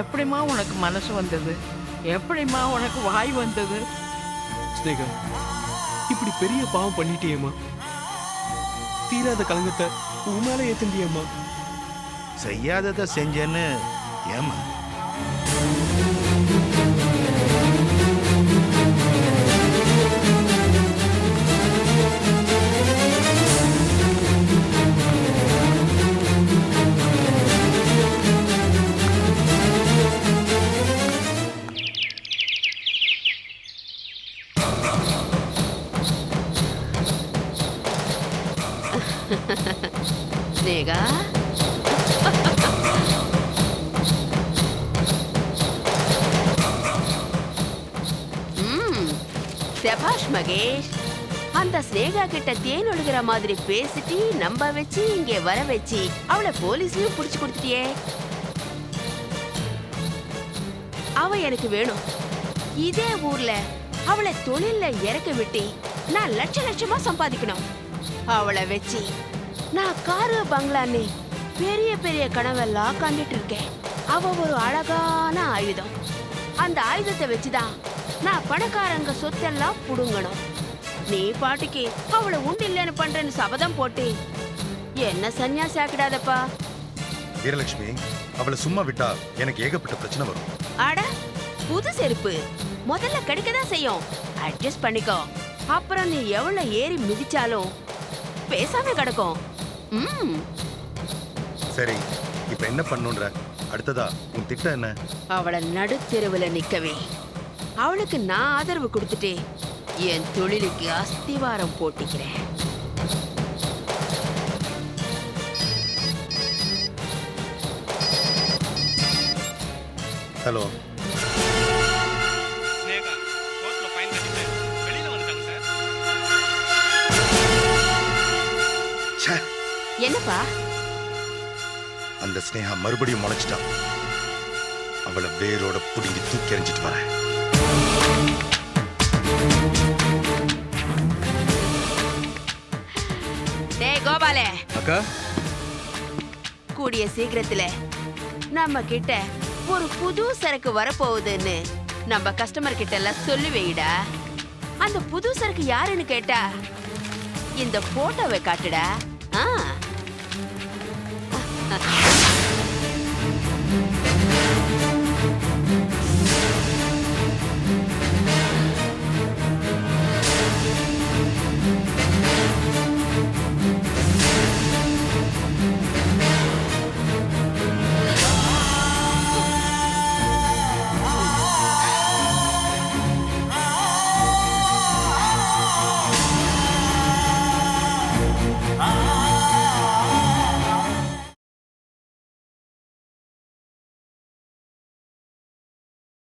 எப்படிம்மா உனக்கு மனசு வந்தது? எப்படிம்மா உனக்கு வாய் வந்தது? ஸ்னேகா, இப்படி பெரிய பாவம் பண்ணிட்டியேம்மா. தீராத கலங்கத்தை உன் மேல ஏத்துண்டியம்மா. செய்யாததை செஞ்சேன்னு ஏமா? ஸ்னேகா சபாஷ் மகேஷ். அந்த ஸ்னேகா கிட்ட தேன் ஒழுகிற மாதிரி பேசிட்டு நம்ப வச்சு இங்கே வர வச்சு அவளை போலீஸ்லயும் புடிச்சு கொடுத்துட்டியே. அவ எனக்கு வேணும். இதே ஊர்ல அவளை தொழில்ல இறக்க விட்டு நான் லட்சமா சம்பாதிக்கணும். அவளை வச்சு நான் காரு பங்களான்னு பெரிய பெரிய கனவெல்லாம் கண்டுட்டு இருக்கேன். அவ ஒரு அழகான ஆயுதம். அந்த ஆயுதத்தை வச்சுதான் நான் பணக்காரங்க சொத்தெல்லாம் புடுங்கணும். நீ பாட்டுக்கு அவளை உண்டு இல்லைன்னு பண்றேன்னு சபதம் போட்டு என்ன சன்னியாசி ஆக்கிடாதப்பா. வீரலட்சுமி, அவளை சும்மா விட்டா எனக்கு ஏகப்பட்ட பிரச்சனை வரும். அட புது செருப்பு முதல்ல கிடைக்கதான் செய்யும். அட்ஜஸ்ட் பண்ணிக்கோ. அப்புறம் நீ எவ்வளவு ஏறி மிதிச்சாலும் பேசாம கிடக்கும். சரி, இப்ப என்ன பண்ணுன்ற? அடுத்ததா உன் திட்டம் என்ன? அவளை நடுத்தெருவுல நிக்கவே அவளுக்கு நான் ஆதரவு கொடுத்துட்டு என் தொழிலுக்கு அஸ்திவாரம் போட்டிக்கிறேன். ஹலோ, ஸ்னேகா கோர்ட்ல ஃபைன் கட்டிட்டு வெளியில வந்துட்டாங்க சார். என்னப்பா? அந்த ஸ்னேகா மறுபடியும் முளைச்சிட்டான். அவளை வேரோட புடுங்கி தூக்கி எறிஞ்சிட்டு வரேன். டேய் கோபாலே, அக்கா கூடிய சீக்கிரத்துல நம்ம கிட்ட ஒரு புது சரக்கு வரப்போகுதுன்னு நம்ம கஸ்டமர் கிட்ட எல்லாம் சொல்லி வைடா. அந்த புது சரக்கு யாருன்னு கேட்டா இந்த போட்டோவை காட்டுடா.